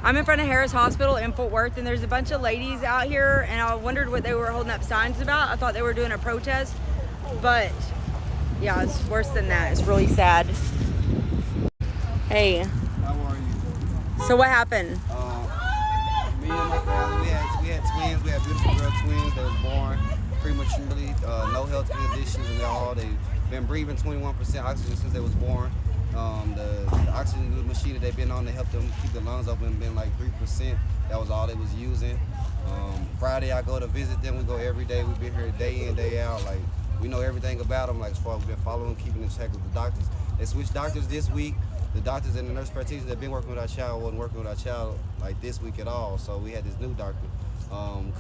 I'm in front of Harris Hospital in Fort Worth, and there's a bunch of ladies out here, and I wondered what they were holding up signs about. I thought they were doing a protest, but yeah, it's worse than that. It's really sad. Hey. How are you? So what happened? Me and my family, we had twins. We had beautiful girl twins. They was born prematurely, no health conditions at all. They've been breathing 21% oxygen since they was born. The oxygen machine that they've been on to help them keep their lungs open been like 3%. That was all they was using. Friday I go to visit them. We go every day. We've been here day in, day out. Like, we know everything about them. Like, as far as we've been following, keeping in check with the doctors. They switched doctors this week. The doctors and the nurse practitioners that have been working with our child wasn't working with our child like this week at all. So we had this new doctor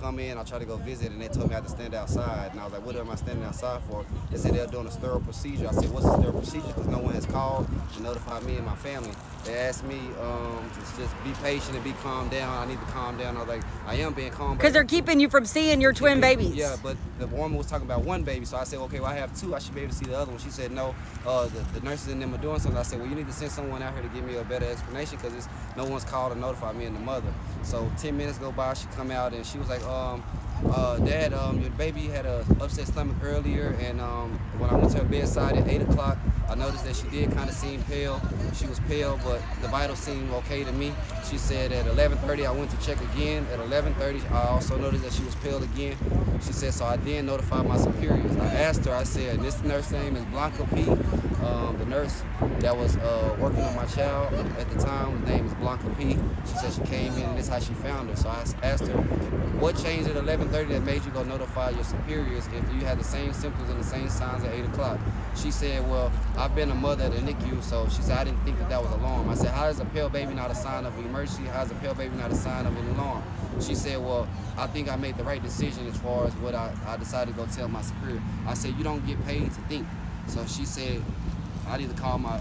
come in. I tried to go visit, and they told me I had to stand outside. And I was like, what am I standing outside for? They said they're doing a sterile procedure. I said, what's a sterile procedure? Because no one has called to notify me and my family. They asked me to just be patient and be calm down. I need to calm down. I was like, I am being calm. Because they're keeping you from seeing your twin babies. Yeah, but the woman was talking about one baby. So I said, okay, well, I have two. I should be able to see the other one. She said, no, the nurses and them are doing something. I said, well, you need to send someone out here to give me a better explanation because no one's called to notify me and the mother. So 10 minutes go by, she come out and she was like, Dad, your baby had a upset stomach earlier, and when I went to her bedside at 8 o'clock, I noticed that she did kind of seem pale. She was pale, but the vitals seemed okay to me. She said at 11:30 I went to check again. At 11:30 I also noticed that she was pale again. She said, so I then notified my superiors. I asked her, I said, this nurse name is Blanca P. The nurse that was working on my child at the time, her name is Blanca P. She said she came in and this is how she found her. So I asked her, what changed at 11:30 that made you go notify your superiors if you had the same symptoms and the same signs at 8 o'clock? She said, well, I've been a mother at the NICU, so she said I didn't think that was alarm. I said, how is a pale baby not a sign of an emergency? How is a pale baby not a sign of an alarm? She said, well, I think I made the right decision as far as what I decided to go tell my superior. I said, you don't get paid to think. So she said, I need to call my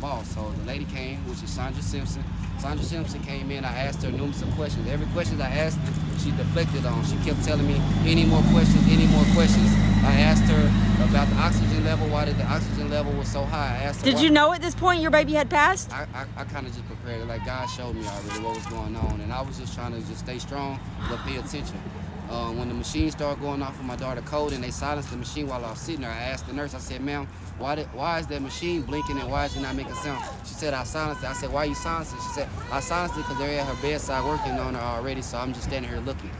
boss. So the lady came, which is Sandra Simpson. Sandra Simpson came in. I asked her numerous questions. Every question I asked her, she deflected on. She kept telling me, any more questions, any more questions. I asked her about the oxygen level. Why did the oxygen level was so high? I asked her. Did you know at this point your baby had passed? I kind of just prepared it. Like, God showed me already what was going on. And I was just trying to just stay strong, but pay attention. When the machine started going off with my daughter code and they silenced the machine while I was sitting there, I asked the nurse, I said, ma'am, why is that machine blinking and why is it not making sound? She said, I silenced it. I said, why you silenced it? She said, I silenced it because they're at her bedside working on her already, so I'm just standing here looking.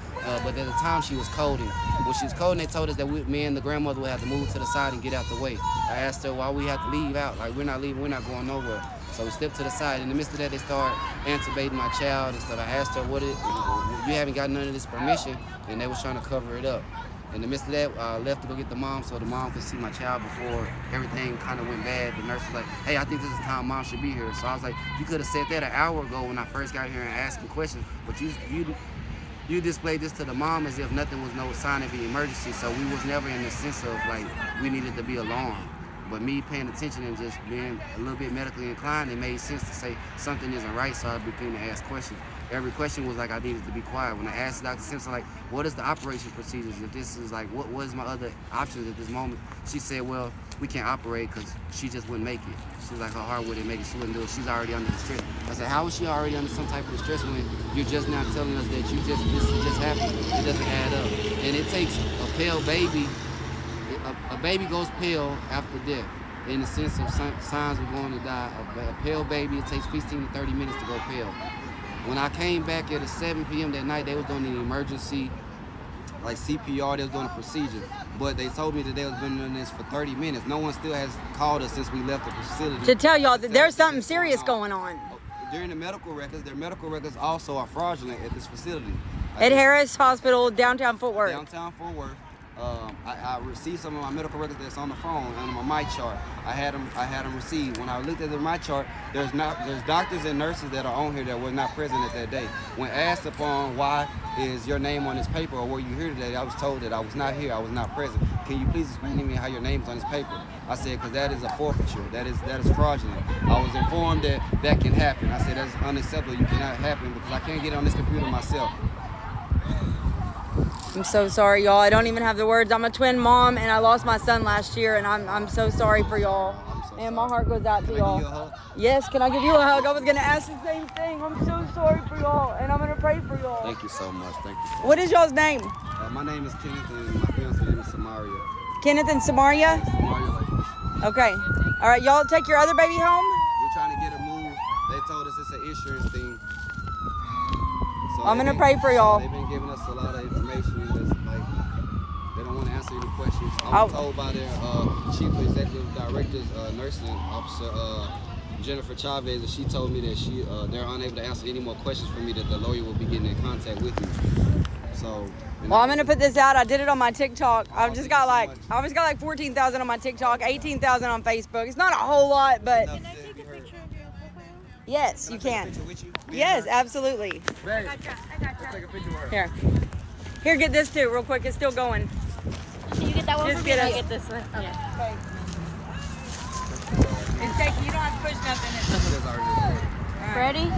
But at the time she was coding. When she was coding, they told us that me and the grandmother would have to move to the side and get out the way. I asked her why we have to leave out. Like, we're not leaving, we're not going nowhere. So we stepped to the side. In the midst of that, they started intubating my child and stuff. I asked her, you haven't got none of this permission, and they was trying to cover it up. In the midst of that, I left to go get the mom so the mom could see my child before everything kind of went bad. The nurse was like, hey, I think this is the time mom should be here. So I was like, you could have said that an hour ago when I first got here and asking questions, but you displayed this to the mom as if nothing was no sign of an emergency. So we was never in the sense of like we needed to be alarmed. But me paying attention and just being a little bit medically inclined, it made sense to say something isn't right, so I began to ask questions. Every question was like I needed to be quiet. When I asked Dr. Simpson, like, what is the operation procedures? If this is like, what is my other options at this moment? She said, well, we can't operate because she just wouldn't make it. She's like, her heart wouldn't make it, she wouldn't do it. She's already under the stress. I said, how is she already under some type of stress when you're just now telling us that this just happened? It doesn't add up. And it takes a pale baby. A baby goes pale after death. In the sense of signs we're going to die. A pale baby, it takes 15 to 30 minutes to go pale. When I came back at 7 p.m. that night, they was doing an emergency, like CPR, they was doing a procedure. But they told me that they was been doing this for 30 minutes. No one still has called us since we left the facility. To tell y'all that there's something serious going on. During the medical records, their medical records also are fraudulent at this facility. At Harris Hospital, downtown Fort Worth. Downtown Fort Worth. I received some of my medical records that's on the phone and on my chart. I had them received. When I looked at my chart, there's doctors and nurses that are on here that were not present at that day. When asked upon why is your name on this paper or were you here today, I was told that I was not here, I was not present. Can you please explain to me how your name's on this paper? I said, because that is a forfeiture. That is fraudulent. I was informed that that can happen. I said, that's unacceptable. You cannot happen because I can't get on this computer myself. I'm so sorry, y'all. I don't even have the words. I'm a twin mom, and I lost my son last year, and I'm so sorry for y'all. I'm so And my heart goes out to Can I give y'all. you a hug? Yes, can I give you a hug? I was gonna ask the same thing. I'm so sorry for y'all, and I'm gonna pray for y'all. Thank you so much. Thank you. What is y'all's name? My name is Kenneth, and my fiance name is Samaria. Kenneth and Samaria? Samaria. Okay. All right, y'all take your other baby home? We're trying to get her moved. They told us it's an insurance thing. So I'm gonna pray for y'all. They've been giving us a lot of information that's like they don't want to answer any questions. I was told by their chief executive director's nursing officer, Jennifer Chavez, and she told me that they're unable to answer any more questions for me. That the lawyer will be getting in contact with me. So. Well, I'm gonna put this out. I did it on my TikTok. I've just got like, I always got like 14,000 on my TikTok, 18,000 on Facebook. It's not a whole lot, but Can I take a picture of your profile? yes, you can. Yes, absolutely. I gotcha. Take a picture of her. Here. Here, get this too, real quick. It's still going. Can you get that one Just for me? get I'll us- get this one. Okay. Okay. It's taking, you don't have to push nothing. Ready?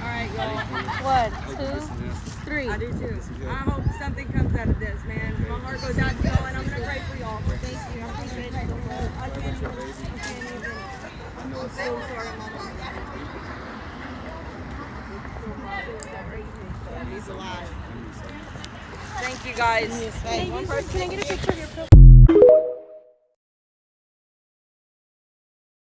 All right, y'all. 1, 2, 3. I do too. I hope something comes out of this, man. My heart goes out to y'all, and I'm gonna pray for y'all. Thank you. I appreciate it. I can't even. I'm so sorry, Mama. He's alive. Thank you, guys. Can I get a picture of your profile?